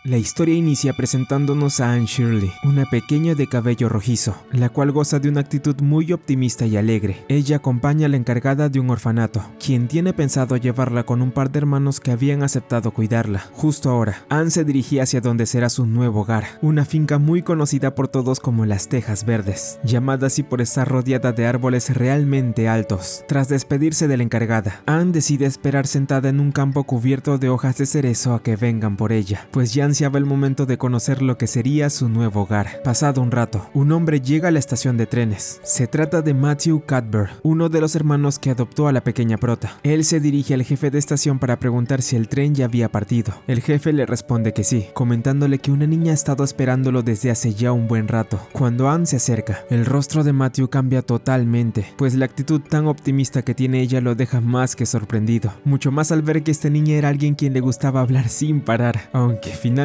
La historia inicia presentándonos a Anne Shirley, una pequeña de cabello rojizo, la cual goza de una actitud muy optimista y alegre. Ella acompaña a la encargada de un orfanato, quien tiene pensado llevarla con un par de hermanos que habían aceptado cuidarla. Justo ahora, Anne se dirigía hacia donde será su nuevo hogar, una finca muy conocida por todos como las Tejas Verdes, llamada así por estar rodeada de árboles realmente altos. Tras despedirse de la encargada, Anne decide esperar sentada en un campo cubierto de hojas de cerezo a que vengan por ella, pues ya ansiaba el momento de conocer lo que sería su nuevo hogar. Pasado un rato, un hombre llega a la estación de trenes. Se trata de Matthew Cuthbert, uno de los hermanos que adoptó a la pequeña prota. Él se dirige al jefe de estación para preguntar si el tren ya había partido. El jefe le responde que sí, comentándole que una niña ha estado esperándolo desde hace ya un buen rato. Cuando Anne se acerca, el rostro de Matthew cambia totalmente, pues la actitud tan optimista que tiene ella lo deja más que sorprendido, mucho más al ver que esta niña era alguien quien le gustaba hablar sin parar, aunque finalmente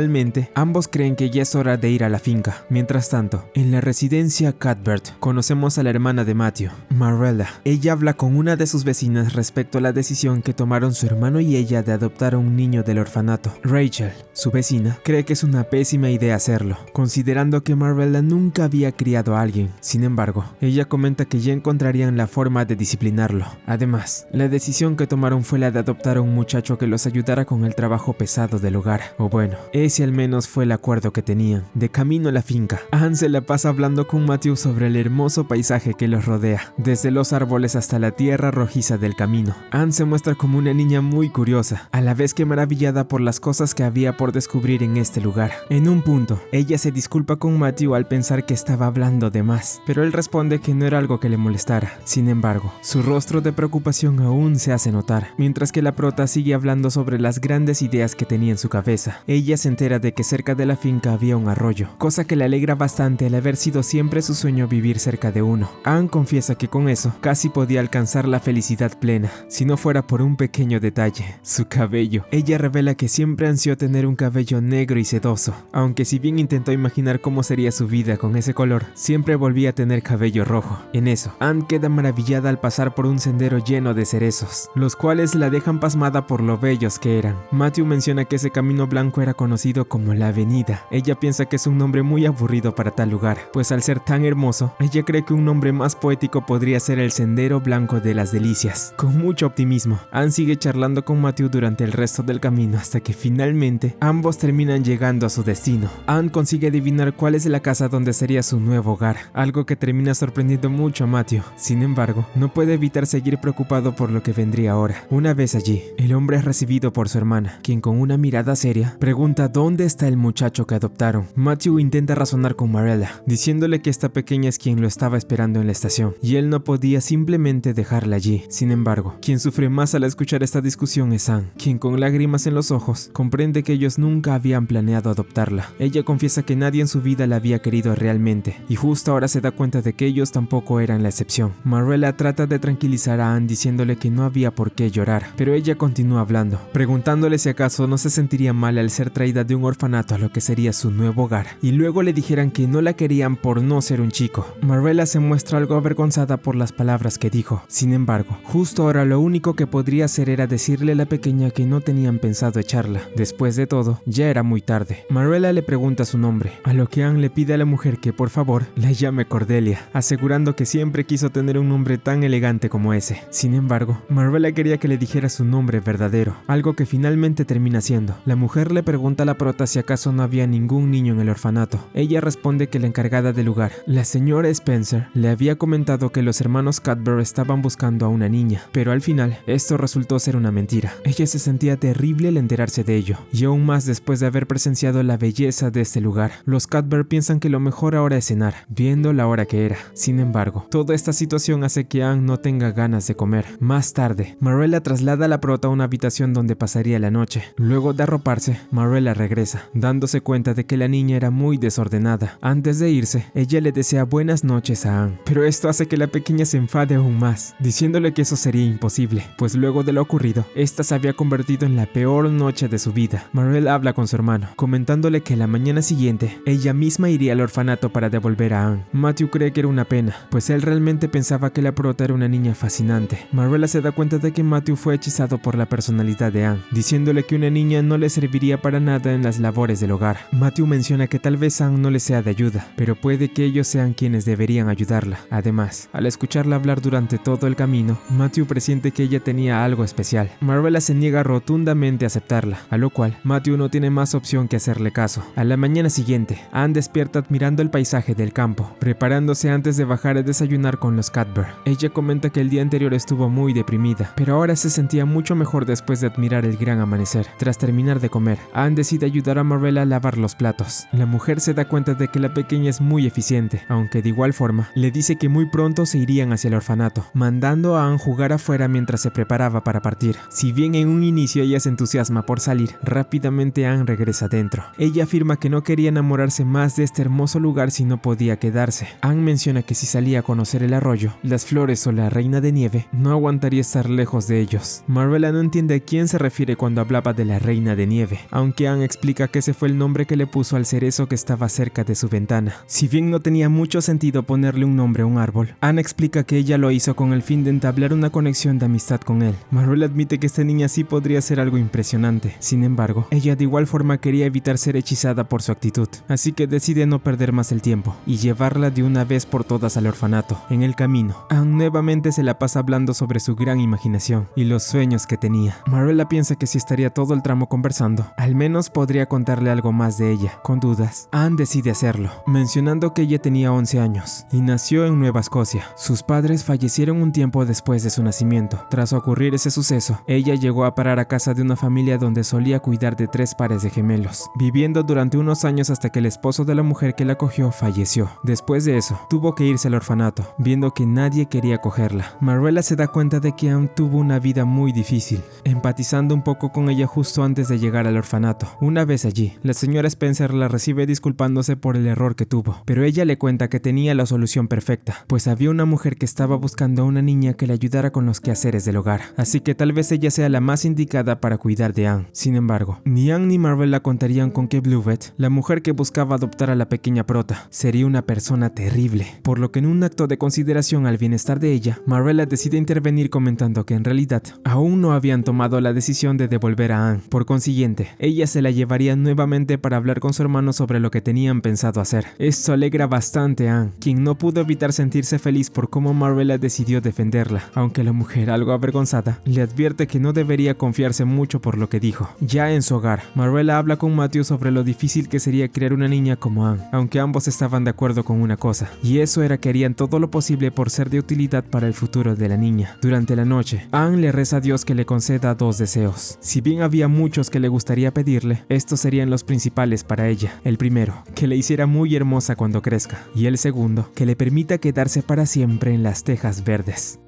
ambos creen que ya es hora de ir a la finca. Mientras tanto, en la residencia Cuthbert, conocemos a la hermana de Matthew, Marella. Ella habla con una de sus vecinas respecto a la decisión que tomaron su hermano y ella de adoptar a un niño del orfanato. Rachel, su vecina, cree que es una pésima idea hacerlo, considerando que Marella nunca había criado a alguien. Sin embargo, ella comenta que ya encontrarían la forma de disciplinarlo. Además, la decisión que tomaron fue la de adoptar a un muchacho que los ayudara con el trabajo pesado del hogar. O bueno, ese al menos fue el acuerdo que tenían. De camino a la finca, Anne se la pasa hablando con Matthew sobre el hermoso paisaje que los rodea, desde los árboles hasta la tierra rojiza del camino. Anne se muestra como una niña muy curiosa, a la vez que maravillada por las cosas que había por descubrir en este lugar. En un punto, ella se disculpa con Matthew al pensar que estaba hablando de más, pero él responde que no era algo que le molestara. Sin embargo, su rostro de preocupación aún se hace notar, mientras que la prota sigue hablando sobre las grandes ideas que tenía en su cabeza. Ella se entera de que cerca de la finca había un arroyo, cosa que le alegra bastante al haber sido siempre su sueño vivir cerca de uno. Anne confiesa que con eso casi podía alcanzar la felicidad plena, si no fuera por un pequeño detalle: su cabello. Ella revela que siempre ansió tener un cabello negro y sedoso, aunque si bien intentó imaginar cómo sería su vida con ese color, siempre volvía a tener cabello rojo. En eso, Anne queda maravillada al pasar por un sendero lleno de cerezos, los cuales la dejan pasmada por lo bellos que eran. Matthew menciona que ese camino blanco era conocido como la avenida. Ella piensa que es un nombre muy aburrido para tal lugar, pues al ser tan hermoso, ella cree que un nombre más poético podría ser el Sendero Blanco de las Delicias. Con mucho optimismo, Anne sigue charlando con Matthew durante el resto del camino hasta que finalmente ambos terminan llegando a su destino. Anne consigue adivinar cuál es la casa donde sería su nuevo hogar, algo que termina sorprendiendo mucho a Matthew. Sin embargo, no puede evitar seguir preocupado por lo que vendría ahora. Una vez allí, el hombre es recibido por su hermana, quien con una mirada seria pregunta dónde está el muchacho que adoptaron. Matthew intenta razonar con Marella, diciéndole que esta pequeña es quien lo estaba esperando en la estación, y él no podía simplemente dejarla allí. Sin embargo, quien sufre más al escuchar esta discusión es Anne, quien con lágrimas en los ojos comprende que ellos nunca habían planeado adoptarla. Ella confiesa que nadie en su vida la había querido realmente, y justo ahora se da cuenta de que ellos tampoco eran la excepción. Marella trata de tranquilizar a Anne diciéndole que no había por qué llorar, pero ella continúa hablando, preguntándole si acaso no se sentiría mal al ser traída de un orfanato a lo que sería su nuevo hogar, y luego le dijeran que no la querían por no ser un chico. Marella se muestra algo avergonzada por las palabras que dijo. Sin embargo, justo ahora lo único que podría hacer era decirle a la pequeña que no tenían pensado echarla. Después de todo, ya era muy tarde. Marella le pregunta su nombre, a lo que Anne le pide a la mujer que por favor la llame Cordelia, asegurando que siempre quiso tener un nombre tan elegante como ese. Sin embargo, Marella quería que le dijera su nombre verdadero, algo que finalmente termina haciendo. La mujer le pregunta a la prota si acaso no había ningún niño en el orfanato. Ella responde que la encargada del lugar, la señora Spencer, le había comentado que los hermanos Cuthbert estaban buscando a una niña, pero al final esto resultó ser una mentira. Ella se sentía terrible al enterarse de ello, y aún más después de haber presenciado la belleza de este lugar. Los Cuthbert piensan que lo mejor ahora es cenar, viendo la hora que era. Sin embargo, toda esta situación hace que Anne no tenga ganas de comer. Más tarde, Marella traslada a la prota a una habitación donde pasaría la noche. Luego de arroparse, Marella regresa, dándose cuenta de que la niña era muy desordenada. Antes de irse, ella le desea buenas noches a Anne, pero esto hace que la pequeña se enfade aún más, diciéndole que eso sería imposible, pues luego de lo ocurrido, esta se había convertido en la peor noche de su vida. Marella habla con su hermano, comentándole que la mañana siguiente, ella misma iría al orfanato para devolver a Anne. Matthew cree que era una pena, pues él realmente pensaba que la prota era una niña fascinante. Marella se da cuenta de que Matthew fue hechizado por la personalidad de Anne, diciéndole que una niña no le serviría para nada experta en las labores del hogar. Matthew menciona que tal vez Anne no le sea de ayuda, pero puede que ellos sean quienes deberían ayudarla. Además, al escucharla hablar durante todo el camino, Matthew presiente que ella tenía algo especial. Marvella se niega rotundamente a aceptarla, a lo cual Matthew no tiene más opción que hacerle caso. A la mañana siguiente, Anne despierta admirando el paisaje del campo, preparándose antes de bajar a desayunar con los Cuthbert. Ella comenta que el día anterior estuvo muy deprimida, pero ahora se sentía mucho mejor después de admirar el gran amanecer. Tras terminar de comer, Anne decide ayudar a Marvella a lavar los platos. La mujer se da cuenta de que la pequeña es muy eficiente, aunque de igual forma le dice que muy pronto se irían hacia el orfanato, mandando a Anne jugar afuera mientras se preparaba para partir. Si bien en un inicio ella se entusiasma por salir, rápidamente Anne regresa dentro. Ella afirma que no quería enamorarse más de este hermoso lugar si no podía quedarse. Anne menciona que si salía a conocer el arroyo, las flores o la reina de nieve, no aguantaría estar lejos de ellos. Marvella no entiende a quién se refiere cuando hablaba de la reina de nieve, aunque Anne explica que ese fue el nombre que le puso al cerezo que estaba cerca de su ventana. Si bien no tenía mucho sentido ponerle un nombre a un árbol, Anne explica que ella lo hizo con el fin de entablar una conexión de amistad con él. Marvella admite que esta niña sí podría ser algo impresionante. Sin embargo, ella de igual forma quería evitar ser hechizada por su actitud, así que decide no perder más el tiempo y llevarla de una vez por todas al orfanato. En el camino, Anne nuevamente se la pasa hablando sobre su gran imaginación y los sueños que tenía. Marvella piensa que si estaría todo el tramo conversando, al menos podría contarle algo más de ella. Con dudas, Anne decide hacerlo, mencionando que ella tenía 11 años y nació en Nueva Escocia. Sus padres fallecieron un tiempo después de su nacimiento. Tras ocurrir ese suceso, ella llegó a parar a casa de una familia donde solía cuidar de 3 pares de gemelos, viviendo durante unos años hasta que el esposo de la mujer que la acogió falleció. Después de eso, tuvo que irse al orfanato, viendo que nadie quería acogerla. Marvella se da cuenta de que Anne tuvo una vida muy difícil, empatizando un poco con ella justo antes de llegar al orfanato. Una vez allí, la señora Spencer la recibe disculpándose por el error que tuvo, pero ella le cuenta que tenía la solución perfecta, pues había una mujer que estaba buscando a una niña que le ayudara con los quehaceres del hogar, así que tal vez ella sea la más indicada para cuidar de Anne. Sin embargo, ni Anne ni Marvella contarían con que Bluebet, la mujer que buscaba adoptar a la pequeña prota, sería una persona terrible, por lo que en un acto de consideración al bienestar de ella, Marvella decide intervenir comentando que en realidad aún no habían tomado la decisión de devolver a Anne. Por consiguiente, ella se la llevaría nuevamente para hablar con su hermano sobre lo que tenían pensado hacer. Esto alegra bastante a Anne, quien no pudo evitar sentirse feliz por cómo Marvella decidió defenderla, aunque la mujer, algo avergonzada, le advierte que no debería confiarse mucho por lo que dijo. Ya en su hogar, Marvella habla con Matthew sobre lo difícil que sería criar una niña como Anne, aunque ambos estaban de acuerdo con una cosa, y eso era que harían todo lo posible por ser de utilidad para el futuro de la niña. Durante la noche, Anne le reza a Dios que le conceda 2 deseos. Si bien había muchos que le gustaría pedirle, estos serían los principales para ella. El primero, que le hiciera muy hermosa cuando crezca, y el segundo, que le permita quedarse para siempre en las Tejas Verdes.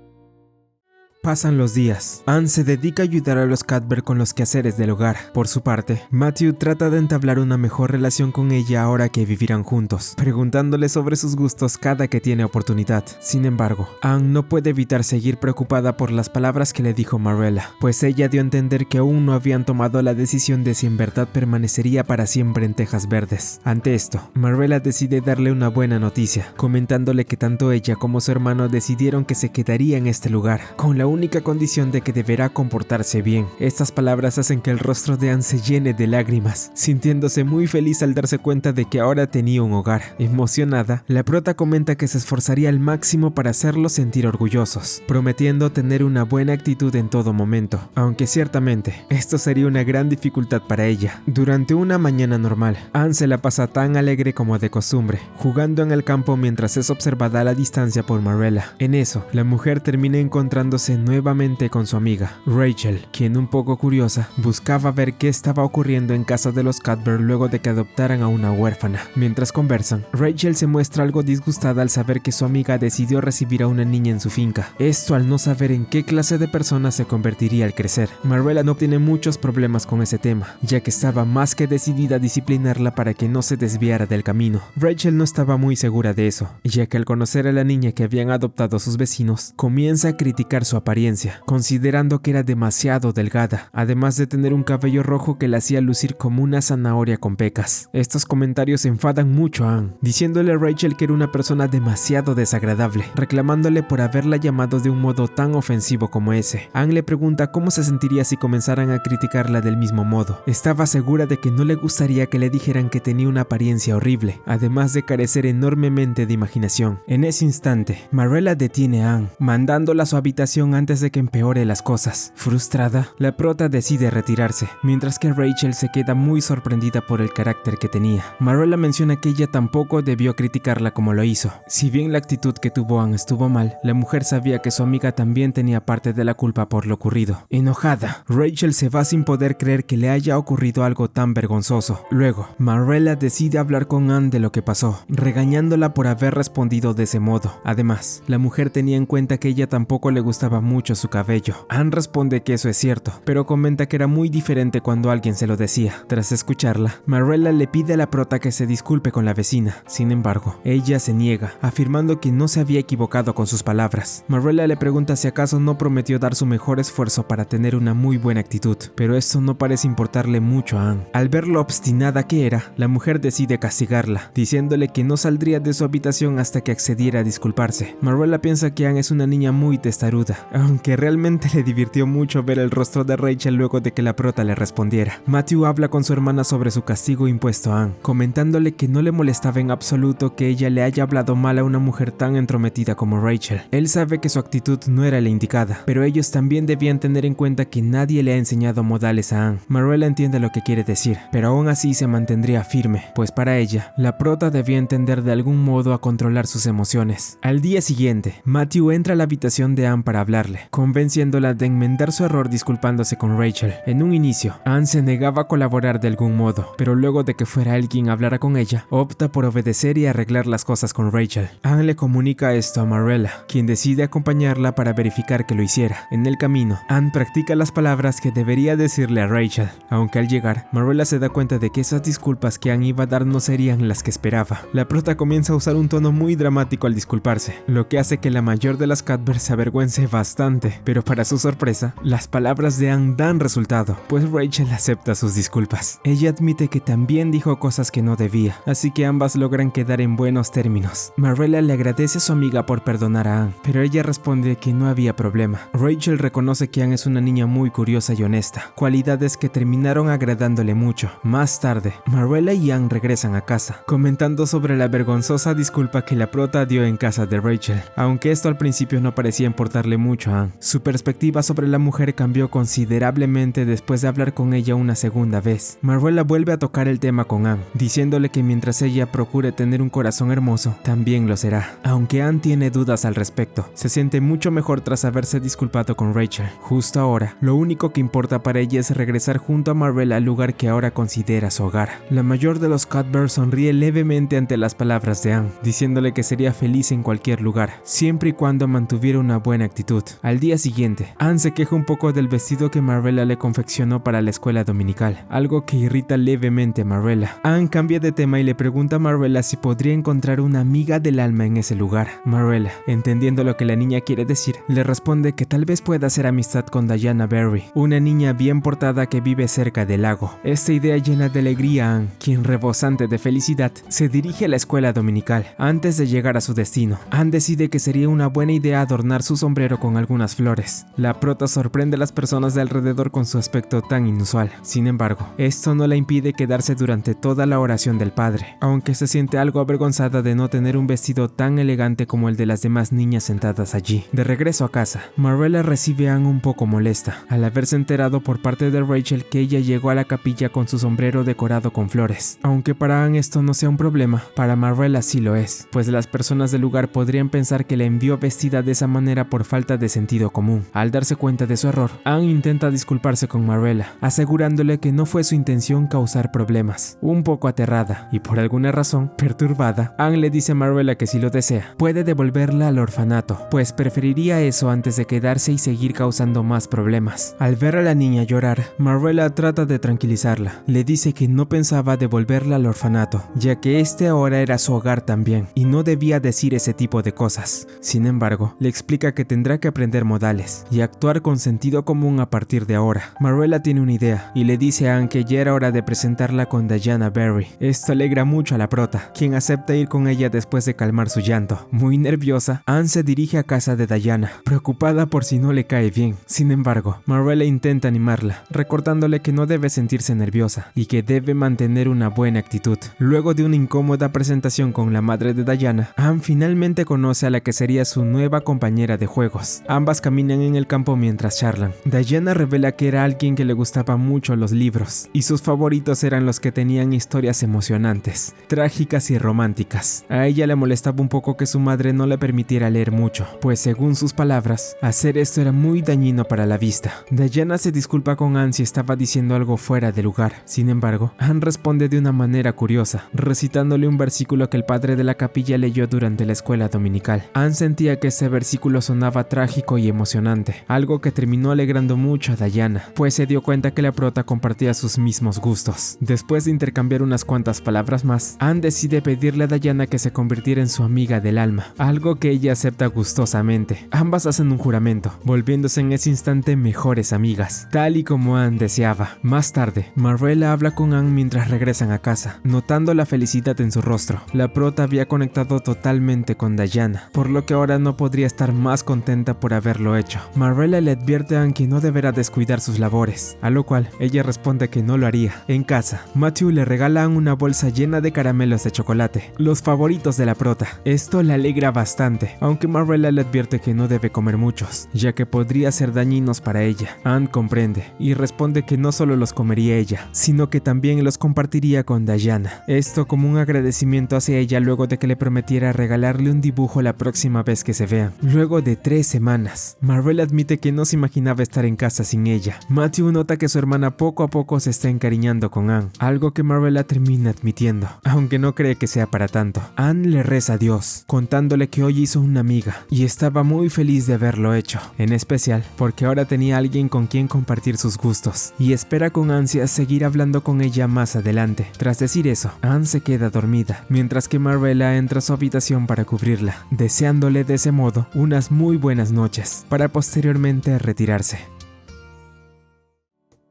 Pasan los días. Anne se dedica a ayudar a los Cuthbert con los quehaceres del hogar. Por su parte, Matthew trata de entablar una mejor relación con ella ahora que vivirán juntos, preguntándole sobre sus gustos cada que tiene oportunidad. Sin embargo, Anne no puede evitar seguir preocupada por las palabras que le dijo Marvella, pues ella dio a entender que aún no habían tomado la decisión de si en verdad permanecería para siempre en Tejas Verdes. Ante esto, Marvella decide darle una buena noticia, comentándole que tanto ella como su hermano decidieron que se quedaría en este lugar, con la única condición de que deberá comportarse bien. Estas palabras hacen que el rostro de Anne se llene de lágrimas, sintiéndose muy feliz al darse cuenta de que ahora tenía un hogar. Emocionada, la prota comenta que se esforzaría al máximo para hacerlos sentir orgullosos, prometiendo tener una buena actitud en todo momento, aunque ciertamente esto sería una gran dificultad para ella. Durante una mañana normal, Anne se la pasa tan alegre como de costumbre, jugando en el campo mientras es observada a la distancia por Marvella. En eso, la mujer termina encontrándose nuevamente con su amiga, Rachel, quien un poco curiosa, buscaba ver qué estaba ocurriendo en casa de los Cuthbert luego de que adoptaran a una huérfana. Mientras conversan, Rachel se muestra algo disgustada al saber que su amiga decidió recibir a una niña en su finca, esto al no saber en qué clase de persona se convertiría al crecer. Marvella no tiene muchos problemas con ese tema, ya que estaba más que decidida a disciplinarla para que no se desviara del camino. Rachel no estaba muy segura de eso, ya que al conocer a la niña que habían adoptado sus vecinos, comienza a criticar su apariencia, apariencia, considerando que era demasiado delgada, además de tener un cabello rojo que la hacía lucir como una zanahoria con pecas. Estos comentarios enfadan mucho a Anne, diciéndole a Rachel que era una persona demasiado desagradable, reclamándole por haberla llamado de un modo tan ofensivo como ese. Anne le pregunta cómo se sentiría si comenzaran a criticarla del mismo modo. Estaba segura de que no le gustaría que le dijeran que tenía una apariencia horrible, además de carecer enormemente de imaginación. En ese instante, Marella detiene a Anne, mandándola a su habitación antes de que empeore las cosas. Frustrada, la prota decide retirarse, mientras que Rachel se queda muy sorprendida por el carácter que tenía. Marella menciona que ella tampoco debió criticarla como lo hizo. Si bien la actitud que tuvo Anne estuvo mal, la mujer sabía que su amiga también tenía parte de la culpa por lo ocurrido. Enojada, Rachel se va sin poder creer que le haya ocurrido algo tan vergonzoso. Luego, Marella decide hablar con Anne de lo que pasó, regañándola por haber respondido de ese modo. Además, la mujer tenía en cuenta que ella tampoco le gustaba mucho su cabello. Anne responde que eso es cierto, pero comenta que era muy diferente cuando alguien se lo decía. Tras escucharla, Marella le pide a la prota que se disculpe con la vecina. Sin embargo, ella se niega, afirmando que no se había equivocado con sus palabras. Marella le pregunta si acaso no prometió dar su mejor esfuerzo para tener una muy buena actitud, pero esto no parece importarle mucho a Anne. Al ver lo obstinada que era, la mujer decide castigarla, diciéndole que no saldría de su habitación hasta que accediera a disculparse. Marella piensa que Anne es una niña muy testaruda, aunque realmente le divirtió mucho ver el rostro de Rachel luego de que la prota le respondiera. Matthew habla con su hermana sobre su castigo impuesto a Anne, comentándole que no le molestaba en absoluto que ella le haya hablado mal a una mujer tan entrometida como Rachel. Él sabe que su actitud no era la indicada, pero ellos también debían tener en cuenta que nadie le ha enseñado modales a Anne. Marella entiende lo que quiere decir, pero aún así se mantendría firme, pues para ella, la prota debía entender de algún modo a controlar sus emociones. Al día siguiente, Matthew entra a la habitación de Anne para hablarle, convenciéndola de enmendar su error disculpándose con Rachel. En un inicio, Anne se negaba a colaborar de algún modo, pero luego de que fuera él quien hablara con ella, opta por obedecer y arreglar las cosas con Rachel. Anne le comunica esto a Marella, quien decide acompañarla para verificar que lo hiciera. En el camino, Anne practica las palabras que debería decirle a Rachel, aunque al llegar, Marella se da cuenta de que esas disculpas que Anne iba a dar no serían las que esperaba. La prota comienza a usar un tono muy dramático al disculparse, lo que hace que la mayor de las Cuthbert se avergüence bastante, pero para su sorpresa, las palabras de Anne dan resultado, pues Rachel acepta sus disculpas. Ella admite que también dijo cosas que no debía, así que ambas logran quedar en buenos términos. Marella le agradece a su amiga por perdonar a Anne, pero ella responde que no había problema. Rachel reconoce que Anne es una niña muy curiosa y honesta, cualidades que terminaron agradándole mucho. Más tarde, Marella y Anne regresan a casa, comentando sobre la vergonzosa disculpa que la prota dio en casa de Rachel, aunque esto al principio no parecía importarle mucho a Anne. Su perspectiva sobre la mujer cambió considerablemente después de hablar con ella una segunda vez. Marella vuelve a tocar el tema con Anne, diciéndole que mientras ella procure tener un corazón hermoso, también lo será. Aunque Anne tiene dudas al respecto, se siente mucho mejor tras haberse disculpado con Rachel. Justo ahora, lo único que importa para ella es regresar junto a Marella al lugar que ahora considera su hogar. La mayor de los Cuthbert sonríe levemente ante las palabras de Anne, diciéndole que sería feliz en cualquier lugar, siempre y cuando mantuviera una buena actitud. Al día siguiente, Anne se queja un poco del vestido que Marella le confeccionó para la escuela dominical, algo que irrita levemente a Marella. Anne cambia de tema y le pregunta a Marella si podría encontrar una amiga del alma en ese lugar. Marella, entendiendo lo que la niña quiere decir, le responde que tal vez pueda hacer amistad con Diana Berry, una niña bien portada que vive cerca del lago. Esta idea llena de alegría a Anne, quien rebosante de felicidad, se dirige a la escuela dominical. Antes de llegar a su destino, Anne decide que sería una buena idea adornar su sombrero con algunas flores. La prota sorprende a las personas de alrededor con su aspecto tan inusual. Sin embargo, esto no la impide quedarse durante toda la oración del padre, aunque se siente algo avergonzada de no tener un vestido tan elegante como el de las demás niñas sentadas allí. De regreso a casa, Marella recibe a Anne un poco molesta, al haberse enterado por parte de Rachel que ella llegó a la capilla con su sombrero decorado con flores. Aunque para Anne esto no sea un problema, para Marella sí lo es, pues las personas del lugar podrían pensar que la envió vestida de esa manera por falta de sentido común. Al darse cuenta de su error, Anne intenta disculparse con Marella, asegurándole que no fue su intención causar problemas. Un poco aterrada y por alguna razón perturbada, Anne le dice a Marella que si lo desea, puede devolverla al orfanato, pues preferiría eso antes de quedarse y seguir causando más problemas. Al ver a la niña llorar, Marella trata de tranquilizarla. Le dice que no pensaba devolverla al orfanato, ya que este ahora era su hogar también, y no debía decir ese tipo de cosas. Sin embargo, le explica que tendrá que aprender modales y actuar con sentido común a partir de ahora. Marvella tiene una idea y le dice a Anne que ya era hora de presentarla con Diana Barry. Esto alegra mucho a la prota, quien acepta ir con ella después de calmar su llanto. Muy nerviosa, Anne se dirige a casa de Diana, preocupada por si no le cae bien. Sin embargo, Marvella intenta animarla, recordándole que no debe sentirse nerviosa y que debe mantener una buena actitud. Luego de una incómoda presentación con la madre de Diana, Anne finalmente conoce a la que sería su nueva compañera de juegos. Ambas caminan en el campo mientras charlan. Diana revela que era alguien que le gustaba mucho los libros y sus favoritos eran los que tenían historias emocionantes, trágicas y románticas. A ella le molestaba un poco que su madre no le permitiera leer mucho, pues según sus palabras, hacer esto era muy dañino para la vista. Diana se disculpa con Anne si estaba diciendo algo fuera de lugar. Sin embargo, Anne responde de una manera curiosa, recitándole un versículo que el padre de la capilla leyó durante la escuela dominical. Anne sentía que ese versículo sonaba trágico y emocionante, algo que terminó alegrando mucho a Diana, pues se dio cuenta que la prota compartía sus mismos gustos. Después de intercambiar unas cuantas palabras más, Anne decide pedirle a Diana que se convirtiera en su amiga del alma, algo que ella acepta gustosamente. Ambas hacen un juramento, volviéndose en ese instante mejores amigas, tal y como Anne deseaba. Más tarde, Marvella habla con Anne mientras regresan a casa, notando la felicidad en su rostro. La prota había conectado totalmente con Diana, por lo que ahora no podría estar más contenta por haberlo hecho. Marvella le advierte a Anne que no deberá descuidar sus labores, a lo cual ella responde que no lo haría. En casa, Matthew le regala a Anne una bolsa llena de caramelos de chocolate, los favoritos de la prota. Esto le alegra bastante, aunque Marvella le advierte que no debe comer muchos, ya que podría ser dañinos para ella. Anne comprende y responde que no solo los comería ella, sino que también los compartiría con Diana. Esto como un agradecimiento hacia ella luego de que le prometiera regalarle un dibujo la próxima vez que se vean. Luego de 3 semanas, Marvella admite que no se imaginaba estar en casa sin ella. Matthew nota que su hermana poco a poco se está encariñando con Anne, algo que Marvella termina admitiendo, aunque no cree que sea para tanto. Anne le reza a Dios, contándole que hoy hizo una amiga y estaba muy feliz de haberlo hecho, en especial porque ahora tenía alguien con quien compartir sus gustos, y espera con ansias seguir hablando con ella más adelante. Tras decir eso, Anne se queda dormida, mientras que Marvella entra a su habitación para cubrirla, deseándole de ese modo unas muy buenas noches, para posteriormente retirarse.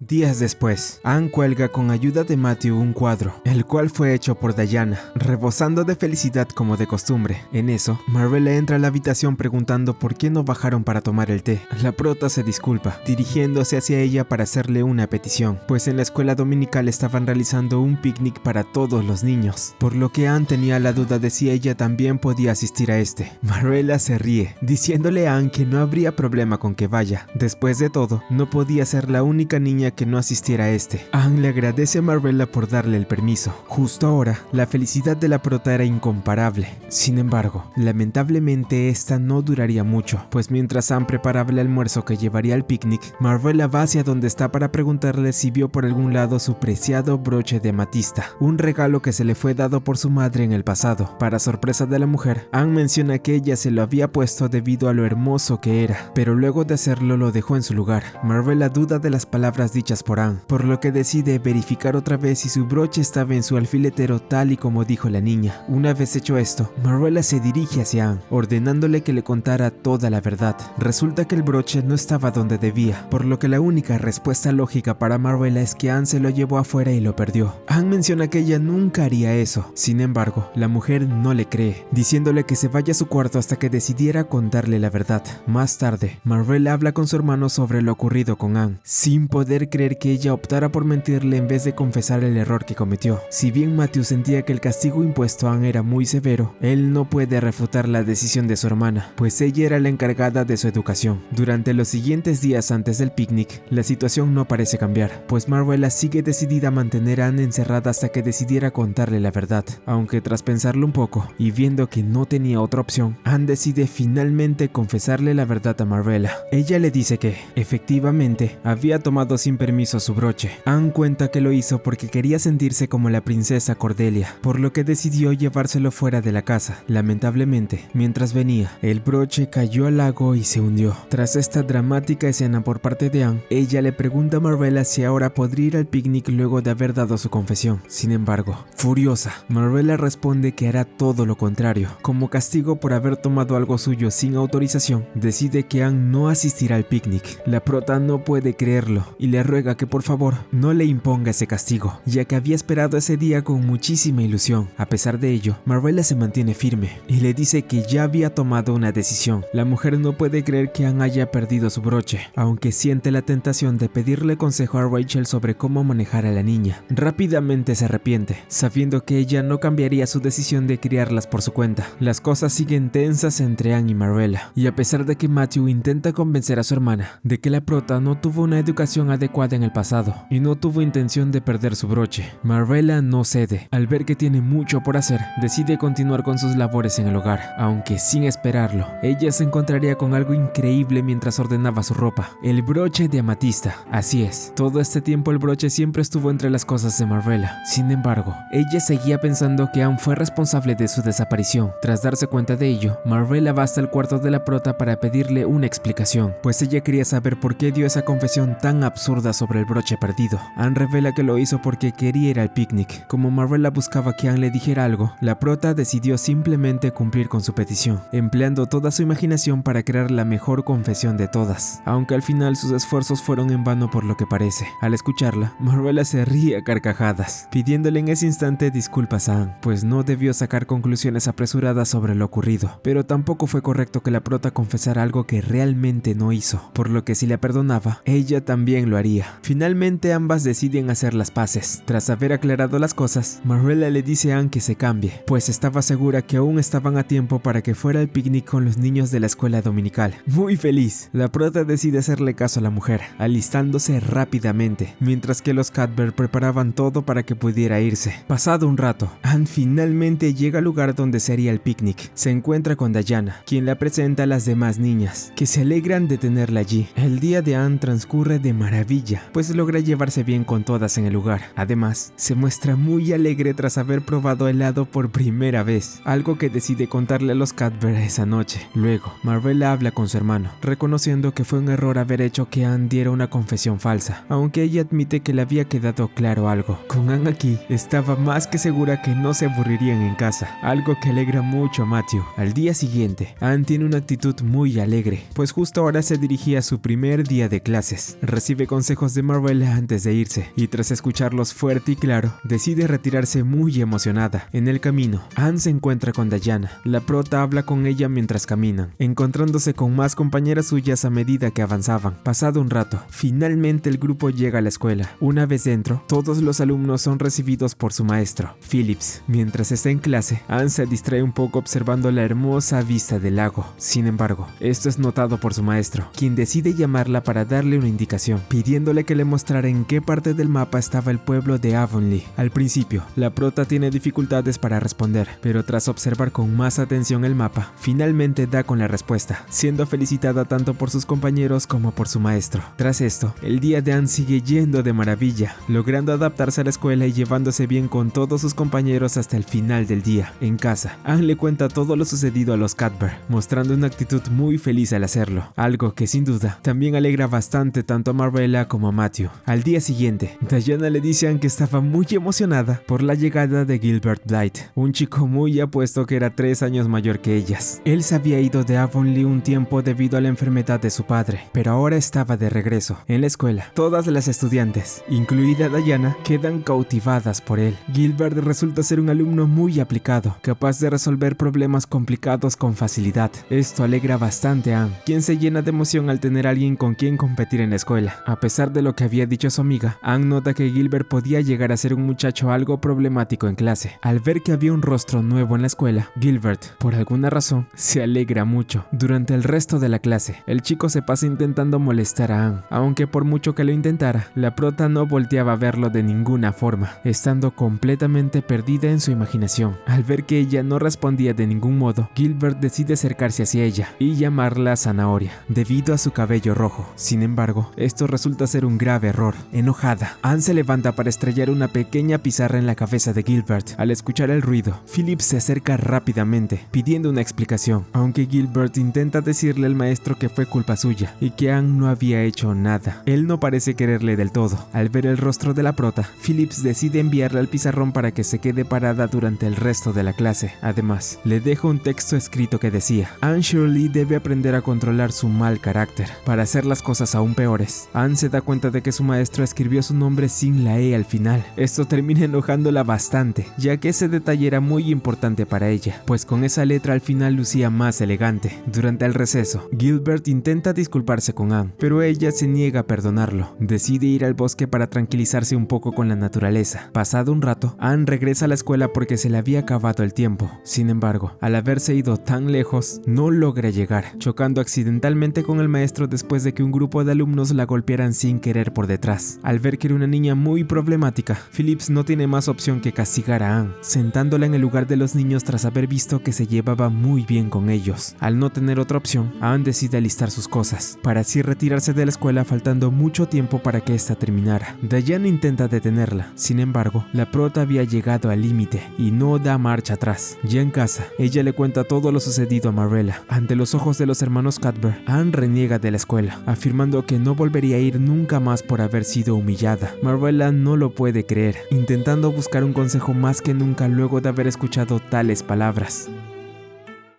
Días después, Anne cuelga con ayuda de Matthew un cuadro, el cual fue hecho por Diana, rebosando de felicidad como de costumbre. En eso, Marvella entra a la habitación preguntando por qué no bajaron para tomar el té. La prota se disculpa, dirigiéndose hacia ella para hacerle una petición, pues en la escuela dominical estaban realizando un picnic para todos los niños, por lo que Anne tenía la duda de si ella también podía asistir a este. Marvella se ríe, diciéndole a Anne que no habría problema con que vaya. Después de todo, no podía ser la única niña que no asistiera a este. Anne le agradece a Marvella por darle el permiso. Justo ahora, la felicidad de la prota era incomparable. Sin embargo, lamentablemente esta no duraría mucho, pues mientras Anne preparaba el almuerzo que llevaría al picnic, Marvella va hacia donde está para preguntarle si vio por algún lado su preciado broche de amatista, un regalo que se le fue dado por su madre en el pasado. Para sorpresa de la mujer, Anne menciona que ella se lo había puesto debido a lo hermoso que era, pero luego de hacerlo lo dejó en su lugar. Marvella duda de las palabras dichas por Anne, por lo que decide verificar otra vez si su broche estaba en su alfiletero tal y como dijo la niña. Una vez hecho esto, Marvella se dirige hacia Anne, ordenándole que le contara toda la verdad. Resulta que el broche no estaba donde debía, por lo que la única respuesta lógica para Marvella es que Anne se lo llevó afuera y lo perdió. Anne menciona que ella nunca haría eso. Sin embargo, la mujer no le cree, diciéndole que se vaya a su cuarto hasta que decidiera contarle la verdad. Más tarde, Marvella habla con su hermano sobre lo ocurrido con Anne, sin poder creer que ella optara por mentirle en vez de confesar el error que cometió. Si bien Matthew sentía que el castigo impuesto a Anne era muy severo, él no puede refutar la decisión de su hermana, pues ella era la encargada de su educación. Durante los siguientes días antes del picnic, la situación no parece cambiar, pues Marvella sigue decidida a mantener a Anne encerrada hasta que decidiera contarle la verdad. Aunque tras pensarlo un poco, y viendo que no tenía otra opción, Anne decide finalmente confesarle la verdad a Marvella. Ella le dice que, efectivamente, había tomado sin permiso su broche. Anne cuenta que lo hizo porque quería sentirse como la princesa Cordelia, por lo que decidió llevárselo fuera de la casa. Lamentablemente, mientras venía, el broche cayó al lago y se hundió. Tras esta dramática escena por parte de Anne, ella le pregunta a Marvella si ahora podría ir al picnic luego de haber dado su confesión. Sin embargo, Furiosa, Marvella responde que hará todo lo contrario. Como castigo por haber tomado algo suyo sin autorización, decide que Ann no asistirá al picnic. La prota no puede creerlo y le ruega que por favor no le imponga ese castigo, ya que había esperado ese día con muchísima ilusión. A pesar de ello, Marvella se mantiene firme y le dice que ya había tomado una decisión. La mujer no puede creer que Ann haya perdido su broche, aunque siente la tentación de pedirle consejo a Rachel sobre cómo manejar a la niña. Rápidamente se arrepiente, sabiendo que ella no cambiaría su decisión de criarlas por su cuenta. Las cosas siguen tensas entre Ann y Marvella, y a pesar de que Matthew intenta convencer a su hermana de que la prota no tuvo una educación adecuada en el pasado y no tuvo intención de perder su broche, Marvella no cede. Al ver que tiene mucho por hacer, decide continuar con sus labores en el hogar, aunque sin esperarlo, ella se encontraría con algo increíble mientras ordenaba su ropa: el broche de amatista. Así es, todo este tiempo el broche siempre estuvo entre las cosas de Marvella. Sin embargo, ella seguía pensando que Ann fue responsable de su desaparición. Tras darse cuenta de ello, Marvella va hasta el cuarto de la prota para pedirle una explicación, pues ella quería saber por qué dio esa confesión tan absurda sobre el broche perdido. Ann revela que lo hizo porque quería ir al picnic. Como Marvella buscaba que Ann le dijera algo, la prota decidió simplemente cumplir con su petición, empleando toda su imaginación para crear la mejor confesión de todas, aunque al final sus esfuerzos fueron en vano por lo que parece. Al escucharla, Marvella se ríe a carcajadas, pidiéndole en ese instante disculpas a Ann, pues no debió sacar conclusiones apresuradas sobre lo ocurrido, pero tampoco fue correcto que la prota confesara algo que realmente no hizo, por lo que si la perdonaba, ella también lo haría. Finalmente ambas deciden hacer las paces. Tras haber aclarado las cosas, Marvella le dice a Ann que se cambie, pues estaba segura que aún estaban a tiempo para que fuera al picnic con los niños de la escuela dominical. Muy feliz, la prota decide hacerle caso a la mujer, alistándose rápidamente, mientras que los Cuthbert preparaban todo para que pudiera irse. Pasado un rato, Ann finalmente llega al lugar donde sería el picnic. Se encuentra con Diana, quien la presenta a las demás niñas, que se alegran de tenerla allí. El día de Ann transcurre de maravilla, pues logra llevarse bien con todas en el lugar. Además, se muestra muy alegre tras haber probado helado por primera vez, algo que decide contarle a los Cuthbert esa noche. Luego, Marvella habla con su hermano, reconociendo que fue un error haber hecho que Ann diera una confesión falsa, aunque ella admite que le había quedado claro algo. Con Ann aquí, estaba más que segura que no se aburrirían en casa, algo que alegra mucho a Matthew. Al día siguiente, Ann tiene una actitud muy alegre, pues justo ahora se dirigía a su primer día de clases. Recibe consejos de Marvella antes de irse, y tras escucharlos fuerte y claro, decide retirarse muy emocionada. En el camino, Ann se encuentra con Diana. La prota habla con ella mientras caminan, encontrándose con más compañeras suyas a medida que avanzaban. Pasado un rato, finalmente el grupo llega a la escuela. Una vez dentro, todos los alumnos son recibidos por su maestro, Phillips. Mientras está en clase, Ann se distrae un poco observando la hermosa vista del lago. Sin embargo, esto es notado por su maestro, quien decide llamarla para darle una indicación, pidiéndole que le mostrara en qué parte del mapa estaba el pueblo de Avonlea. Al principio, la prota tiene dificultades para responder, pero tras observar con más atención el mapa, finalmente da con la respuesta, siendo felicitada tanto por sus compañeros como por su maestro. Tras esto, el día de Ann sigue yendo de maravilla, logrando adaptarse a la escuela y llevándose bien con todos sus compañeros hasta el final del día. En casa, Ann le cuenta todo lo sucedido a los Cuthbert, mostrando una actitud muy feliz al hacerlo, algo que sin duda también alegra bastante tanto a Marvella como a Matthew. Al día siguiente, Diana le dice a Ann que estaba muy emocionada por la llegada de Gilbert Blythe, un chico muy apuesto que era 3 años mayor que ellas. Él se había ido de Avonlea un tiempo debido a la enfermedad de su padre, pero ahora estaba de regreso. En la escuela, todas las estudiantes, incluida Diana, quedan cautivadas por él. Gilbert resulta ser un alumno muy aplicado, capaz de resolver problemas complicados con facilidad. Esto alegra bastante a Ann, quien se llena de emoción al tener a alguien con quien competir en la escuela. A pesar de lo que había dicho su amiga, Ann nota que Gilbert podía llegar a ser un muchacho algo problemático en clase. Al ver que había un rostro nuevo en la escuela, Gilbert, por alguna razón, se alegra mucho. Durante el resto de la clase, el chico se pasa intentando molestar a Ann, aunque por mucho que lo intentara, la prota no volteaba a verlo de ninguna forma, estando completamente perdida en su imaginación. Al ver que ella no respondía de ningún modo, Gilbert decide acercarse hacia ella y llamarla Zanahoria, debido a su cabello rojo. Sin embargo, esto resulta ser un grave error. Enojada, Ann se levanta para estrellar una pequeña pizarra en la cabeza de Gilbert. Al escuchar el ruido, Phillips se acerca rápidamente, pidiendo una explicación, aunque Gilbert intenta decirle al maestro que fue culpa suya y que Ann no había hecho nada. Él no parece quererle del todo. Al ver el rostro de la prota, Phillips decide enviarle al pizarrón dice a Ron para que se quede parada durante el resto de la clase. Además, le deja un texto escrito que decía: Anne Shirley debe aprender a controlar su mal carácter. Para hacer las cosas aún peores, Anne se da cuenta de que su maestro escribió su nombre sin la E al final. Esto termina enojándola bastante, ya que ese detalle era muy importante para ella, pues con esa letra al final lucía más elegante. Durante el receso, Gilbert intenta disculparse con Anne, pero ella se niega a perdonarlo. Decide ir al bosque para tranquilizarse un poco con la naturaleza. Pasado un rato, Anne regresa a la escuela porque se le había acabado el tiempo. Sin embargo, al haberse ido tan lejos, no logra llegar, chocando accidentalmente con el maestro después de que un grupo de alumnos la golpearan sin querer por detrás. Al ver que era una niña muy problemática, Phillips no tiene más opción que castigar a Anne, sentándola en el lugar de los niños tras haber visto que se llevaba muy bien con ellos. Al no tener otra opción, Anne decide alistar sus cosas, para así retirarse de la escuela faltando mucho tiempo para que esta terminara. Diane intenta detenerla, sin embargo, la prota había llegado al límite y no da marcha atrás. Ya en casa, ella le cuenta todo lo sucedido a Marella. Ante los ojos de los hermanos Cuthbert, Anne reniega de la escuela, afirmando que no volvería a ir nunca más por haber sido humillada. Marella no lo puede creer, intentando buscar un consejo más que nunca luego de haber escuchado tales palabras.